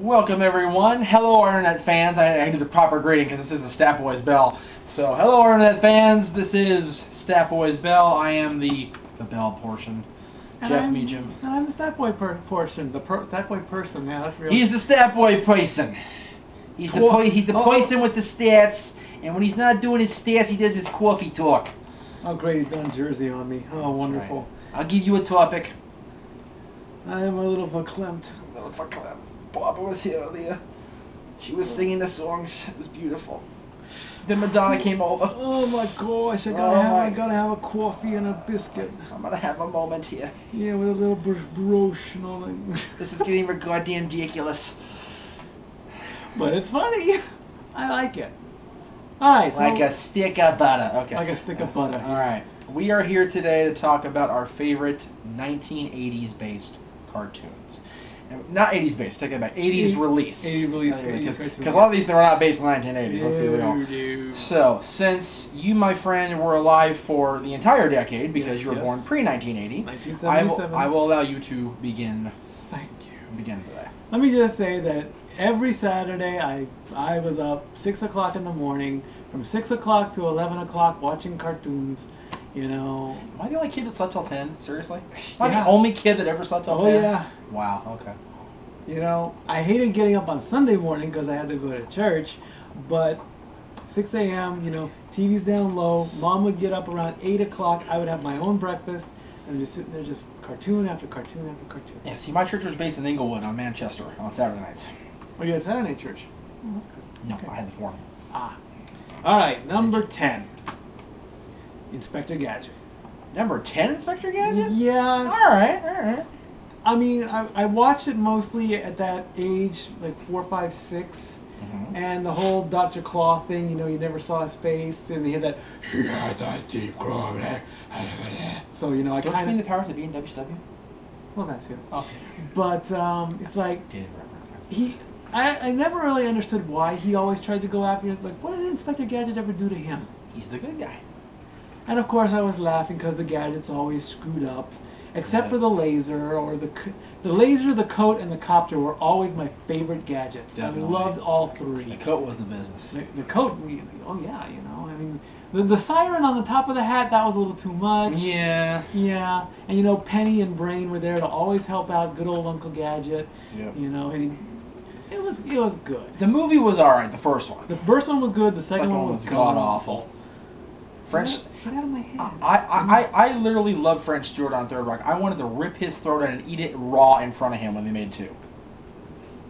Welcome everyone. Hello Internet fans. I do the proper greeting because this is the Stat Boys Bell. So hello Internet fans. This is Stat Boys Bell. I am the Bell portion. And Jeff Meacham. And I'm the Stat Boy portion. The Stat Boy person. Yeah, that's real. He's the Stat Boy person. He's the person with the stats. And when he's not doing his stats, he does his coffee talk. Oh great, he's done Jersey on me. Oh, that's wonderful. Right. I'll give you a topic. I am a little verklempt. Barbara was here earlier. She was singing the songs. It was beautiful. Then Madonna came over. Oh my gosh! I gotta have a coffee and a biscuit. I'm gonna have a moment here. Yeah, with a little brioche and all that. This is getting goddamn ridiculous. But it's funny. I like it. All right. So like a stick of butter. Okay. Like a stick of butter. All right. We are here today to talk about our favorite 1980s based cartoons. Not 80s based, take that back. 80s release. 80s release. Because a lot of these were not based in 1980s, let's be real. So, since you, my friend, were alive for the entire decade, because you were born pre-1980, I will allow you to begin. Thank you. Begin today. Let me just say that every Saturday I was up 6 o'clock in the morning, from 6 o'clock to 11 o'clock watching cartoons. You know. Am I the only kid that slept till 10? Seriously? Am I the only kid that ever slept till 10? Oh, yeah. Wow, okay. You know, I hated getting up on Sunday morning because I had to go to church, but 6 a.m., you know, TV's down low, Mom would get up around 8 o'clock, I would have my own breakfast, and just sitting there just cartoon after cartoon after cartoon. Yeah, see, my church was based in Inglewood on Manchester on Saturday nights. Oh, you had Saturday night church? Oh, that's good. No, okay. I had the forum. Ah. All right, number 10. Inspector Gadget. Number 10, Inspector Gadget? Yeah. Alright. I mean, I watched it mostly at that age, like 4, 5, 6. And the whole Dr. Claw thing, you know, you never saw his face, and he had that, deep claw. So, you know, I kind of... Don't you mean the powers that be in WCW? Well, that's it. Okay. But, it's like, I never really understood why he always tried to go after it. Like, what did Inspector Gadget ever do to him? He's the good guy. And of course I was laughing because the gadget's always screwed up, except for the laser or the laser, the coat, and the copter were always my favorite gadgets. Definitely. I loved all three. The coat was the business. The coat, oh yeah, you know. I mean, the siren on the top of the hat, that was a little too much. Yeah. Yeah, and you know, Penny and Brain were there to always help out good old Uncle Gadget. Yep. You know, and it was good. The movie was alright, the first one. The first one was good. The second one was god awful. French. Get out of my head. I literally love French Stewart on Third Rock. I wanted to rip his throat out and eat it raw in front of him when they made 2.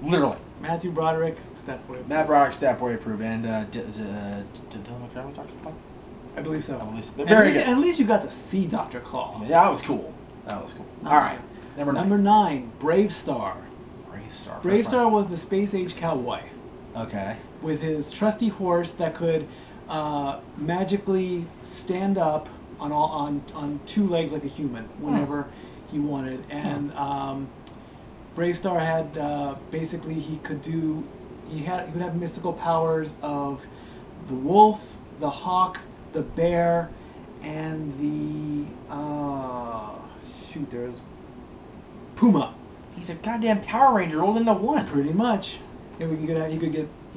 Literally. Matthew Broderick, Stat Boy. Matt Broderick, Stat Boy approved, and Dylan McDermott, Dr. Claw? I believe so. Very good. At least you got to see Dr. Claw. Yeah, that was cool. All right. Number 9. Brave Star. Brave Star was the space age cowboy. Okay. With his trusty horse that could magically stand up on 2 legs like a human whenever he wanted, and Brave Star had basically he would have mystical powers of the wolf, the hawk, the bear, and there's puma. He's a goddamn Power Ranger rolled into one. Pretty much. And he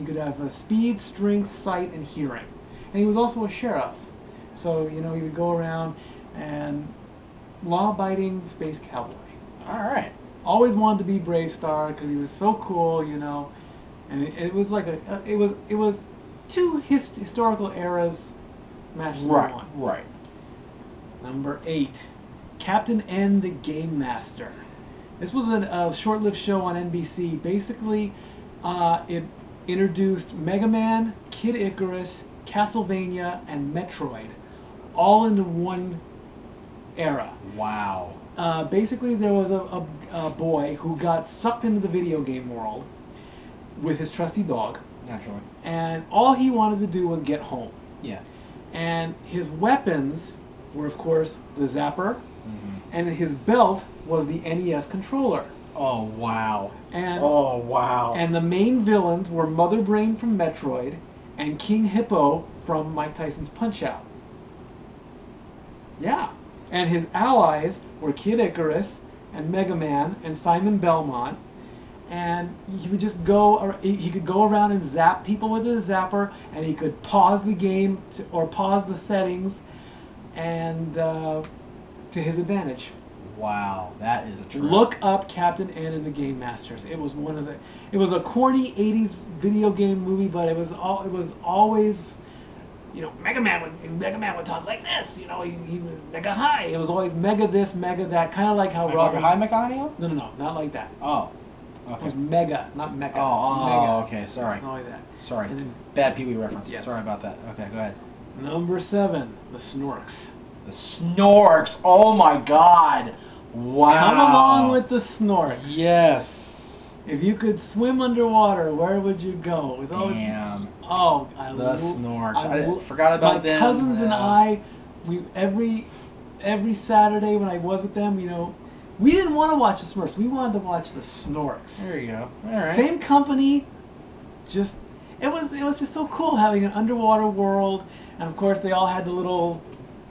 could have speed, strength, sight, and hearing. And he was also a sheriff. So, you know, he would go around and law-abiding space cowboy. Alright. Always wanted to be Brave Star because he was so cool, you know. And it was like it was 2 historical eras mashed into one. Right. Number 8. Captain N the Game Master. This was a short-lived show on NBC. Basically, it introduced Mega Man, Kid Icarus, Castlevania, and Metroid, all into one era. Wow. Basically, there was a boy who got sucked into the video game world with his trusty dog. Naturally. And all he wanted to do was get home. Yeah. And his weapons were, of course, the Zapper, and his belt was the NES controller. Oh, wow. And the main villains were Mother Brain from Metroid and King Hippo from Mike Tyson's Punch-Out. Yeah. And his allies were Kid Icarus and Mega Man and Simon Belmont and he would just go. He could go around and zap people with his zapper, and he could pause the game or pause the settings, and to his advantage. Wow, that is a trip. Look up Captain N and the Game Masters. It was one of the. It was a corny '80s video game movie, but it was always. Mega Man would talk like this. He was Mega High. It was always Mega this, Mega that, kind of like how Robbie. High Mechanio? No, not like that. Oh, okay. It was Mega, not Mecha. Oh, Mega. Okay, sorry. Not like that. Sorry. And then, bad Pee Wee reference. Yes. Sorry about that. Okay, go ahead. Number 7, the Snorks. The Snorks. Oh my God. Wow. Come along with the Snorks. Yes. If you could swim underwater, where would you go? Damn. Oh, the Snorks. I forgot about them. My cousins and I, every Saturday when I was with them, we didn't want to watch the Smurfs. We wanted to watch the Snorks. There you go. All right. Same company, it was just so cool having an underwater world, and of course they all had the little,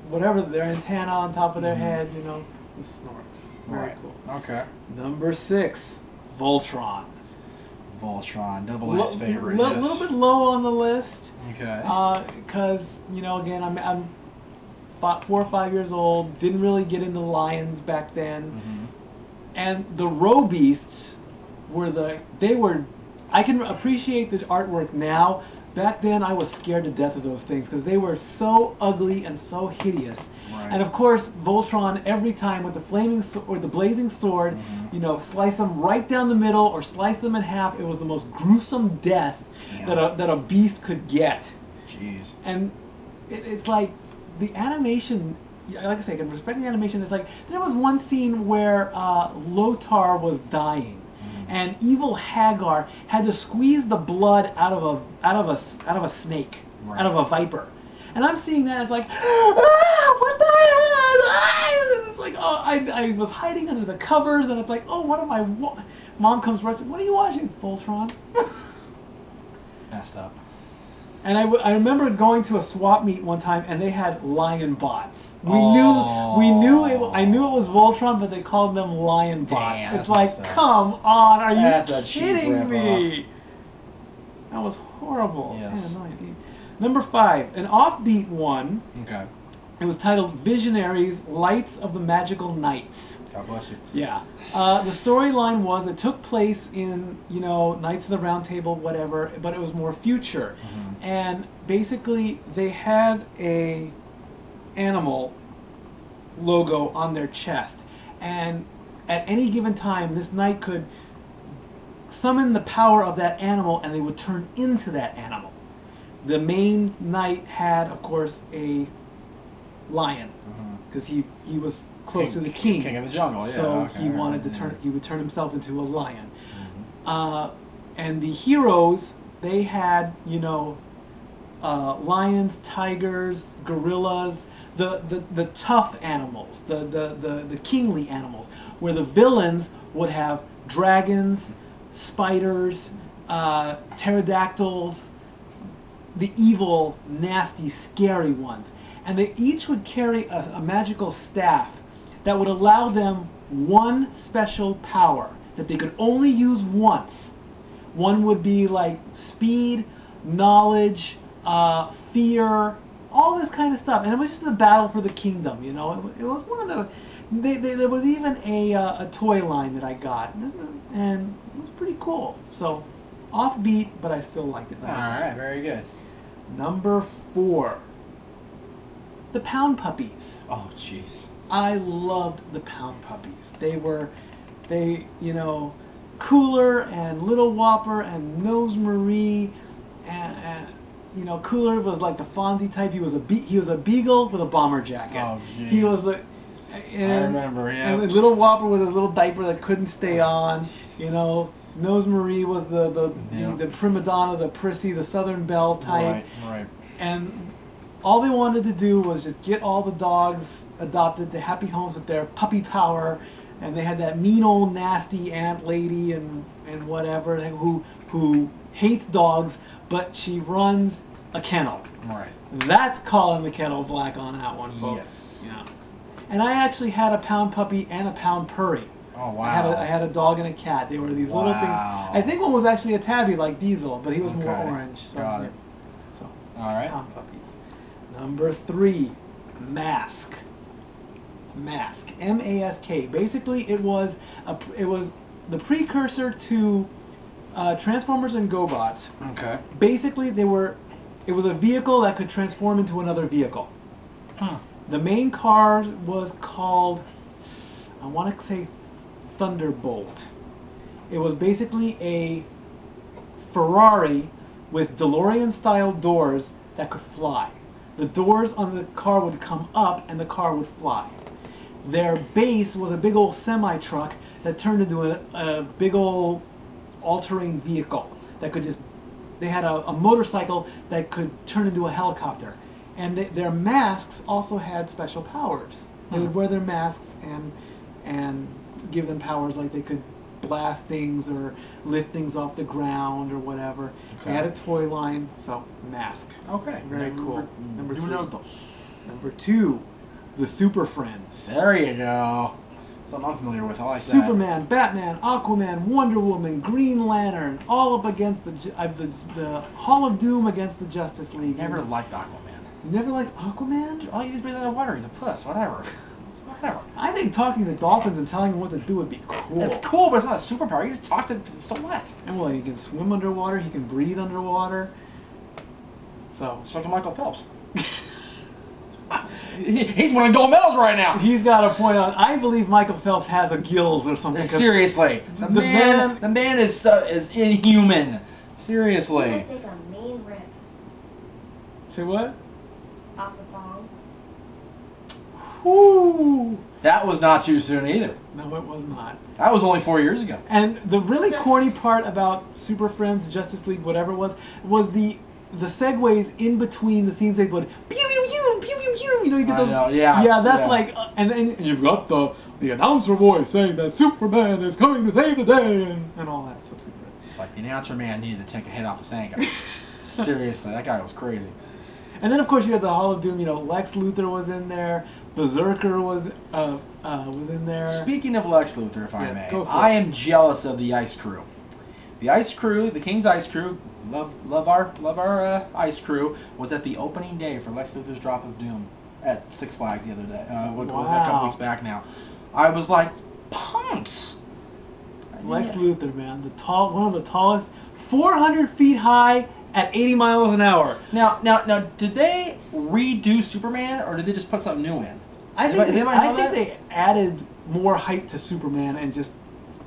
whatever, their antenna on top of their head, the Snorks. Very cool. Okay. Number 6. Voltron. Voltron, Double A's favorite. A little bit low on the list. Okay. Because again, I'm about 4 or 5 years old. Didn't really get into lions back then. And the roe beasts were I can appreciate the artwork now. Back then, I was scared to death of those things because they were so ugly and so hideous. Right. And of course, Voltron, every time with the flaming or the blazing sword, slice them right down the middle or slice them in half. It was the most gruesome death that a beast could get. Jeez. And it's like the animation. Like I say, I can respect the animation. It's like there was one scene where Lothar was dying. And evil Hagar had to squeeze the blood out of a snake, out of a viper, and I'm seeing that as like, what the hell? It's like, I was hiding under the covers, and it's like, what am I? Mom comes rushing. What are you watching, Voltron? Messed up. And I remember going to a swap meet one time, and they had lion bots. I knew it was Voltron, but they called them lion bots. Damn, it's like, come on, are you kidding me? Off. That was horrible. Yes. 10, 9, 8. Number 5, an offbeat one. Okay. It was titled Visionaries: Lights of the Magical Knights. God bless you. Yeah. The storyline was it took place in, Knights of the Round Table, whatever, but it was more future. And basically, they had a animal logo on their chest. And at any given time, this knight could summon the power of that animal, and they would turn into that animal. The main knight had, of course, a lion, because he was close to the king. King of the jungle, yeah. So he wanted to he would turn himself into a lion. And the heroes, they had, lions, tigers, gorillas, the tough animals, the kingly animals, where the villains would have dragons, spiders, pterodactyls, the evil, nasty, scary ones. And they each would carry a magical staff that would allow them one special power that they could only use once. One would be like speed, knowledge, fear, all this kind of stuff. And it was just the battle for the kingdom, It was one of the... there was even a toy line that I got. And it was pretty cool. So, offbeat, but I still liked it. Alright, very good. Number 4. The Pound Puppies. Oh, jeez. I loved the Pound Puppies. Cooler and Little Whopper and Nose Marie and Cooler was like the Fonzie type. He was a beagle with a bomber jacket. Oh, jeez. He was the. I remember, yeah. And Little Whopper with his little diaper that couldn't stay on. Nose Marie was the prima donna, the prissy, the Southern Belle type. Right. And all they wanted to do was just get all the dogs adopted to happy homes with their puppy power, and they had that mean old nasty aunt lady and whatever who hates dogs, but she runs a kennel. Right. That's calling the kettle black on that one, folks. Yes. Yeah. And I actually had a Pound Puppy and a Pound Purry. Oh, wow. I had a dog and a cat. They were these little things. I think one was actually a tabby like Diesel, but he was more orange. So, got it. So, all right. Tom puppies. Number 3, Mask. Mask. M-A-S-K. Basically, it was the precursor to Transformers and GoBots. Okay. Basically, it was a vehicle that could transform into another vehicle. Huh. The main car was called, I want to say, Thunderbolt. It was basically a Ferrari with DeLorean-style doors that could fly. The doors on the car would come up and the car would fly. Their base was a big old semi-truck that turned into a big old altering vehicle that could just... They had a motorcycle that could turn into a helicopter. And their masks also had special powers. They would wear their masks and give them powers like they could blast things or lift things off the ground or whatever. Okay. They had a toy line, so Mask. Okay. Very cool. Number 3. Number 2, the Super Friends. There you go. Something I'm familiar with. I like that. Superman, Batman, Aquaman, Wonder Woman, Green Lantern, all up against the Hall of Doom against the Justice League. Never liked Aquaman. You never liked Aquaman? Dude, all you do is breathe out of water. He's a puss. Whatever. Whatever. I think talking to dolphins and telling them what to do would be cool. It's cool, but it's not a superpower. You just talk to them, so what? And well, he can swim underwater. He can breathe underwater. So can Michael Phelps. He's winning gold medals right now. He's got a point on. I believe Michael Phelps has a gills or something. Seriously, the man is inhuman. Seriously. He's gonna take a mean rip. Say what? Off the bong. Whoo! That was not too soon either. No, it was not. That was only 4 years ago. And the really corny part about Super Friends, Justice League, whatever it was the segues in between the scenes. They would pew pew pew pew pew pew. You know, you get those. Yeah, that's like, and you've got the announcer voice saying that Superman is coming to save the day and all that. So it's like the announcer man needed to take a hit off the Sanga. Seriously, that guy was crazy. And then of course you had the Hall of Doom. You know, Lex Luthor was in there. Berserker was in there. Speaking of Lex Luthor, if I may, I am jealous of the Ice Crew. The Ice Crew, the King's Ice Crew, love our Ice Crew, was at the opening day for Lex Luthor's Drop of Doom at Six Flags the other day. Was that a couple weeks back now? I was like, punks. Lex Luthor, man, one of the tallest, 400 feet high at 80 miles an hour. Now, did they redo Superman or did they just put something new in? I think they added more height to Superman and just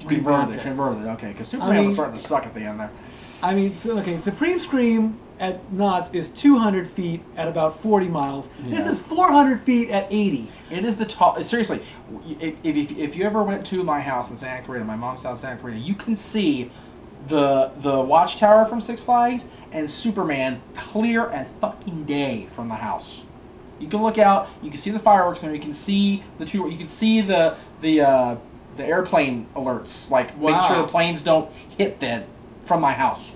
converted it. Okay, because Superman was starting to suck at the end there. I mean, Supreme Scream at knots is 200 feet at about 40 miles. Yeah. This is 400 feet at 80. It is the tall. Seriously, if you ever went to my house in Santa Clarita, my mom's house in Santa Clarita, you can see the watchtower from Six Flags and Superman clear as fucking day from the house. You can look out. You can see the fireworks there. You can see the two. You can see the airplane alerts. Like make sure the planes don't hit from my house.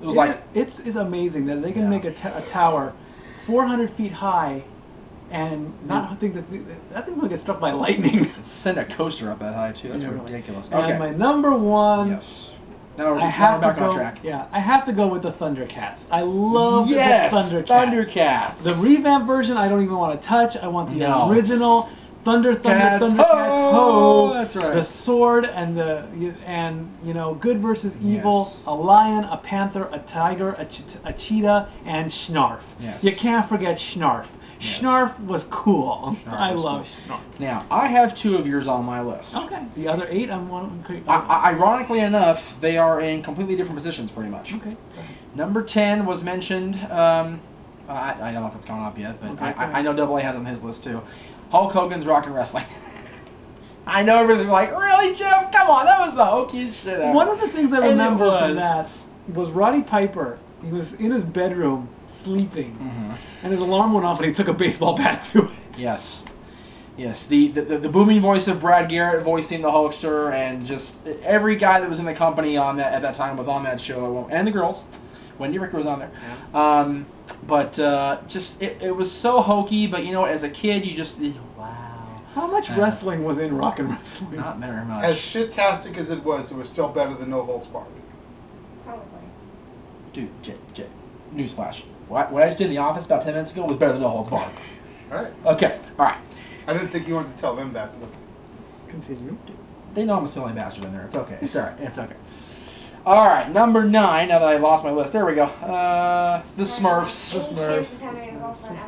It was it's amazing that they can make a tower 400 feet high and not think that thing's gonna get struck by lightning. Send a coaster up that high too. That's ridiculous. And okay. my number 1. Yes. Now we're back on track. Yeah, I have to go with the Thundercats. I love the Thundercats. Thundercats. The revamp version I don't even want to touch. I want the original Thundercats. Ho! That's right. The sword and good versus evil. Yes. A lion, a panther, a tiger, a cheetah, and Snarf. Yes. You can't forget Snarf. Yes. Snarf was cool. I love Snarf. Now, I have 2 of yours on my list. Okay. The other 8, ironically enough, they are in completely different positions, pretty much. Okay. Number 10 was mentioned. I don't know if it's gone up yet, but I know AA has on his list too. Hulk Hogan's Rock and Wrestling. I know everybody's like, really, Jim? Come on, that was the hokiest shit ever. One of the things I remember from that was Roddy Piper. He was in his bedroom sleeping, and his alarm went off, and he took a baseball bat to it. Yes. The booming voice of Brad Garrett voicing the Hulkster, and just every guy that was in the company at that time was on that show, and the girls. Wendy Richter was on there. Yeah. But it was so hokey, but you know, as a kid, you just, wow. How much wrestling was in Rock and Wrestling? Not very much. As shit-tastic as it was still better than No Holds Barred. Probably. Dude, newsflash. What I just did in the office about 10 minutes ago was better than No Holds Barred. Alright. Okay, alright. I didn't think you wanted to tell them that. Continue. They know I'm a smelly bastard in there. It's okay. It's alright. It's okay. Alright, number 9, now that I lost my list. There we go. The Smurfs. The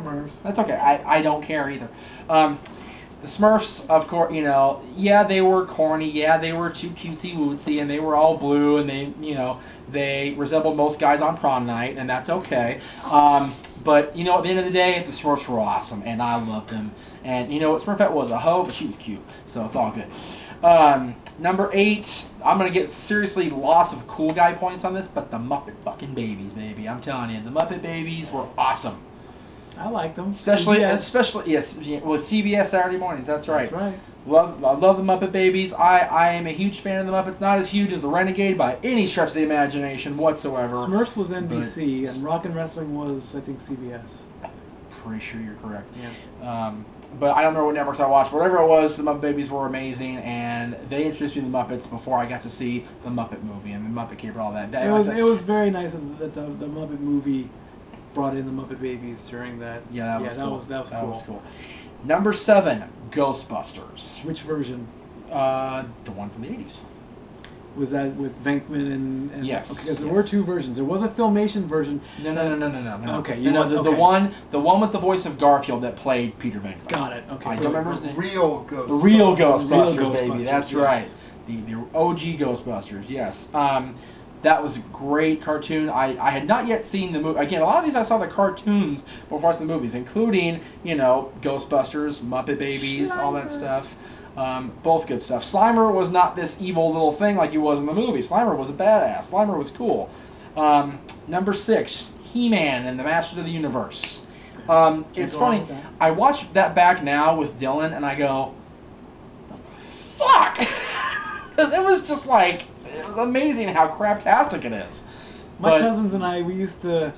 Smurfs. That's okay. I don't care either. The Smurfs, of course, you know, yeah, they were corny. Yeah, they were too cutesy-wootsy, and they were all blue, and they, you know, they resembled most guys on prom night, and that's okay. But, you know, at the end of the day, the Smurfs were awesome, and I loved them. And, you know what, Smurfette was a hoe, but she was cute, so it's all good. Number 8, I'm going to get seriously loss of cool guy points on this, but the Muppet fucking Babies, baby. I'm telling you, the Muppet Babies were awesome. I like them. Especially yes, well, CBS Saturday mornings. That's right. That's right. I love the Muppet Babies. I am a huge fan of the Muppets. Not as huge as the Renegade by any stretch of the imagination whatsoever. Smurfs was NBC, and Rock and Wrestling was, I think, CBS. Pretty sure you're correct. Yeah. But I don't remember what networks I watched. Whatever it was, the Muppet Babies were amazing, and they introduced me to the Muppets before I got to see the Muppet movie and the Muppet Caper, all that. It was very nice that the Muppet movie brought in the Muppet Babies during that. Yeah, that was cool. That was cool. Number 7, Ghostbusters. Which version? The one from the 80s. Was that with Venkman and yes? Okay, because there were 2 versions. There was a Filmation version. No. Okay, the one with the voice of Garfield that played Peter Venkman. Got it. Okay. I don't remember his name. Real Ghostbusters. The real Ghostbusters, baby. Ghostbusters, That's yes. right. The OG Ghostbusters. Yes. That was a great cartoon. I had not yet seen the movie. Again, a lot of these I saw the cartoons before I saw the movies, including, you know, Ghostbusters, Muppet Babies, all that stuff. Both good stuff. Slimer was not this evil little thing like he was in the movie. Slimer was a badass. Slimer was cool. Number 6, He-Man and the Masters of the Universe. It's funny. I watch that back now with Dylan, and I go, fuck! Because it was just like, it was amazing how craptastic it is. My cousins and I, we used to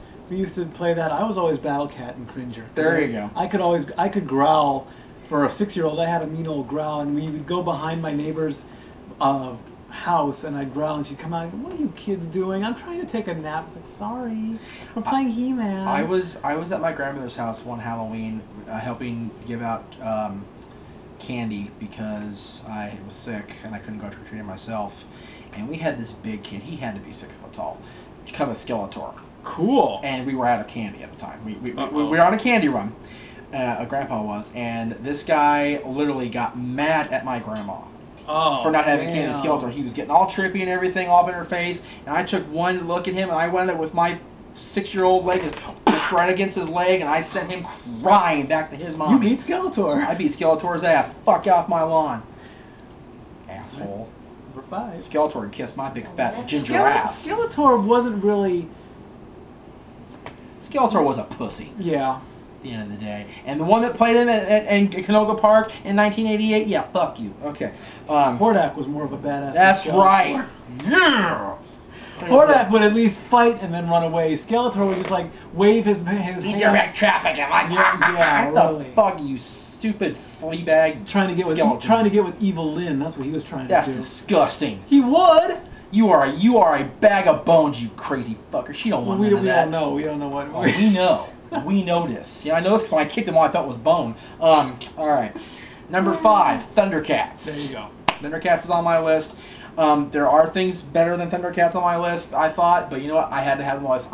play that. I was always Battle Cat and Cringer. There you go. I could growl. For a 6-year-old, I had a mean old growl, and we would go behind my neighbor's house, and I'd growl, and she'd come out and go, "What are you kids doing? I'm trying to take a nap." I was like, "Sorry, we're playing He-Man." I was at my grandmother's house one Halloween, helping give out candy because I was sick and I couldn't go trick or treating myself. And we had this big kid. He had to be 6 foot tall. Kind of a Skeletor. Cool. And we were out of candy at the time. We were on a candy run. Grandpa was, and this guy literally got mad at my grandma for not having candy Skeletor. He was getting all trippy and everything, all up in her face, and I took one look at him, and I went up with my 6-year-old leg and pushed right against his leg, and I sent him crying back to his mom. You beat Skeletor. I beat Skeletor's ass. Fuck off my lawn, asshole. Number 5. Skeletor kissed my big fat ginger ass. Skeletor wasn't really. Skeletor was a pussy. Yeah. At the end of the day. And the one that played him in Canoga Park in 1988, yeah, fuck you. Okay. Hordak was more of a badass. That's right. Yeah. Hordak would at least fight and then run away. Skeletor would just like wave his hand. Direct traffic. I'm like, yeah, what really. the fuck, you stupid flea bag. Trying to get with Evil Lynn. That's what he was trying to do. That's disgusting. He would. You are a bag of bones, you crazy fucker. She don't want none of that. We don't know. We don't know what. Oh, we know. We know this. Yeah, I know this because when I kicked him, all I felt was bone. All right. Number 5, Thundercats. There you go. Thundercats is on my list. There are things better than Thundercats on my list, I thought, but you know what? I had to have them on my list.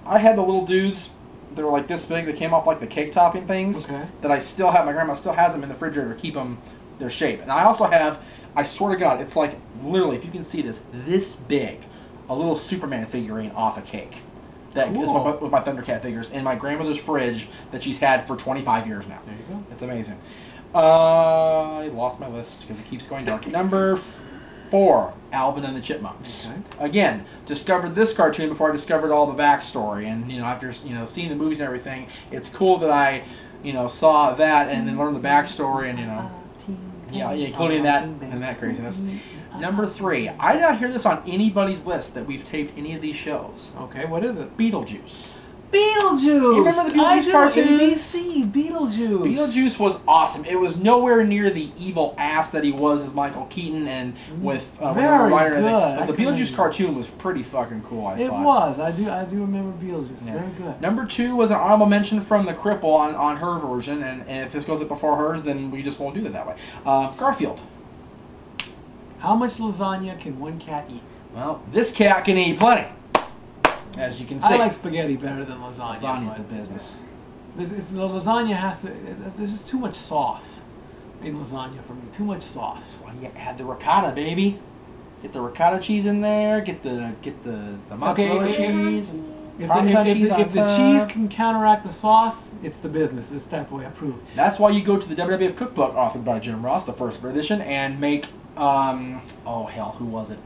I had the little dudes. They were like this big. They came off like the cake topping things. Okay. That I still have. My grandma still has them in the refrigerator to keep them their shape. And I also have. I swear to God, it's like literally, if you can see this big, a little Superman figurine off a cake. That is with my Thundercat figures in my grandmother's fridge that she's had for 25 years now. There you go. It's amazing. I lost my list because it keeps going dark. Number 4, Alvin and the Chipmunks. Okay. Again, discovered this cartoon before I discovered all the backstory, and after seeing the movies and everything, it's cool that I saw that and then learned the backstory and including that and that craziness. Number 3, I did not hear this on anybody's list that we've taped any of these shows. Okay, what is it? Beetlejuice. Beetlejuice! You remember the Beetlejuice cartoon? ABC, Beetlejuice. Beetlejuice was awesome. It was nowhere near the evil ass that he was as Michael Keaton and with Very Ryder. good. But the Beetlejuice cartoon was pretty fucking cool, I thought. It was. I do remember Beetlejuice. Yeah. Very good. Number 2 was an honorable mention from the Cripple on her version, and if this goes up before hers, then we just won't do it that way. Garfield. How much lasagna can one cat eat? Well, this cat can eat plenty, as you can see. I like spaghetti better than lasagna. Lasagna's the business. The lasagna has to. There's just too much sauce in lasagna for me. Too much sauce. Well, you add the ricotta, baby. Get the ricotta cheese in there. Get the mozzarella cheese. If Parmesan the cheese can counteract the sauce, it's the business. It's Stat Boy approved. That's why you go to the WWF Cookbook authored by Jim Ross, the first edition, and make oh hell, who was it?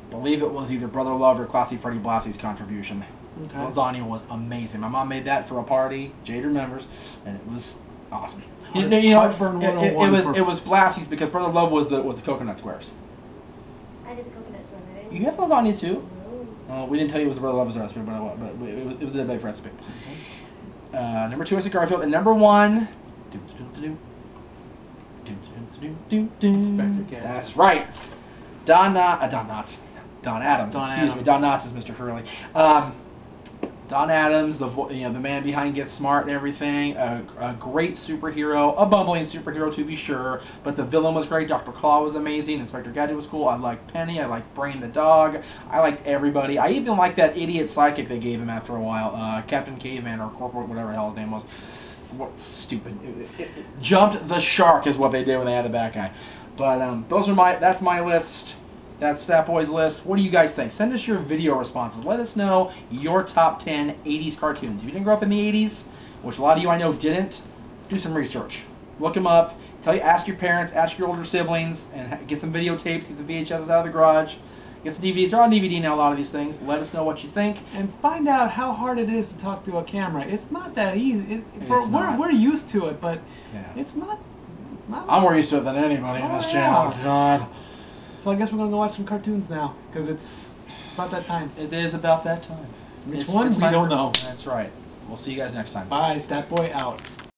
I believe it was either Brother Love or Classy Freddie Blassie's contribution. Okay. Lasagna was amazing. My mom made that for a party. Jade remembers, and it was awesome. Heartburn 101 it was Blassie's because Brother Love was the coconut squares. I did the coconut squares. I didn't. You have lasagna too. No. We didn't tell you it was the Brother Love's recipe, but it was the big recipe. Number 2 is Garfield, and number 1. Inspector Gadget. That's right. Don Adams. Excuse me. Don Knotts is Mr. Hurley. Don Adams, the man behind Get Smart and everything, a great superhero, a bumbling superhero to be sure, but the villain was great. Dr. Claw was amazing. Inspector Gadget was cool. I liked Penny. I liked Brain the dog. I liked everybody. I even liked that idiot sidekick they gave him after a while, Captain Caveman or Corporal, whatever the hell his name was. What, stupid. It jumped the shark is what they did when they had the bad guy. But that's my list. That's Stat Boy's list. What do you guys think? Send us your video responses. Let us know your top 10 80s cartoons. If you didn't grow up in the 80s, which a lot of you I know didn't, do some research. Look them up. Ask your parents, ask your older siblings, and get some videotapes, get some VHSs out of the garage, get some DVDs. They're on DVD now, a lot of these things. Let us know what you think. And find out how hard it is to talk to a camera. It's not that easy. We're used to it, but yeah. It's not. I'm more used to it than anybody on this channel. God. So I guess we're going to go watch some cartoons now, because it's about that time. It is about that time. Which one? We don't know. That's right. We'll see you guys next time. Bye. Stat Boy out.